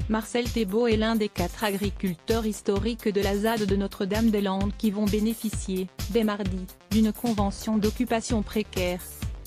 Marcel Thébault est l'un des 4 agriculteurs historiques de la ZAD de Notre-Dame-des-Landes qui vont bénéficier, dès mardi, d'une convention d'occupation précaire.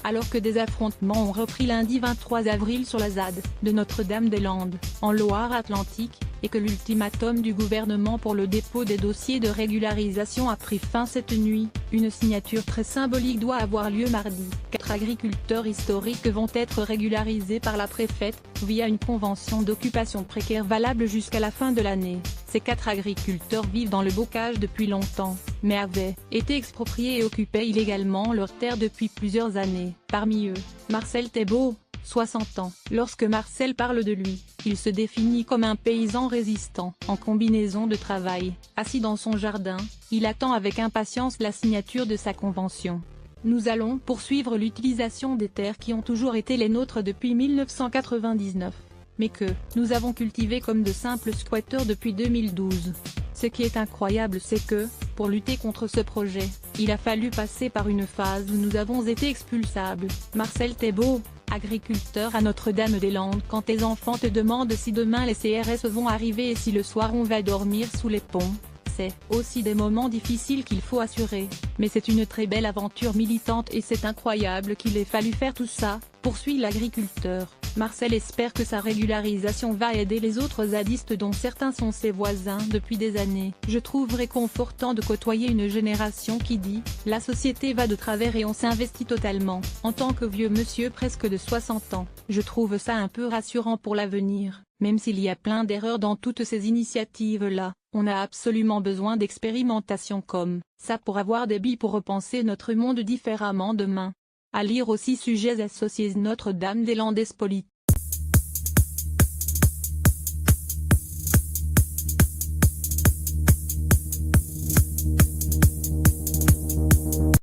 Alors que des affrontements ont repris lundi 23 avril sur la ZAD de Notre-Dame-des-Landes, en Loire-Atlantique, et que l'ultimatum du gouvernement pour le dépôt des dossiers de régularisation a pris fin cette nuit, une signature très symbolique doit avoir lieu mardi. 4 agriculteurs historiques vont être régularisés par la préfète, via une convention d'occupation précaire valable jusqu'à la fin de l'année. Ces 4 agriculteurs vivent dans le bocage depuis longtemps, mais avaient été expropriés et occupaient illégalement leurs terres depuis plusieurs années. Parmi eux, Marcel Thébault, 60 ans. Lorsque Marcel parle de lui, il se définit comme un paysan résistant. En combinaison de travail, assis dans son jardin, il attend avec impatience la signature de sa convention. Nous allons poursuivre l'utilisation des terres qui ont toujours été les nôtres depuis 1999, mais que nous avons cultivées comme de simples squatteurs depuis 2012. Ce qui est incroyable, c'est que, pour lutter contre ce projet, il a fallu passer par une phase où nous avons été expulsables. Marcel Thébault, agriculteur à Notre-Dame-des-Landes. Quand tes enfants te demandent si demain les CRS vont arriver et si le soir on va dormir sous les ponts, c'est aussi des moments difficiles qu'il faut assurer. Mais c'est une très belle aventure militante et c'est incroyable qu'il ait fallu faire tout ça, poursuit l'agriculteur. Marcel espère que sa régularisation va aider les autres zadistes dont certains sont ses voisins depuis des années. Je trouve réconfortant de côtoyer une génération qui dit « La société va de travers et on s'investit totalement ». En tant que vieux monsieur presque de 60 ans, je trouve ça un peu rassurant pour l'avenir. Même s'il y a plein d'erreurs dans toutes ces initiatives-là, on a absolument besoin d'expérimentation comme ça pour avoir des billes pour repenser notre monde différemment demain. À lire aussi Sujets associés Notre-Dame-des-Landes politique.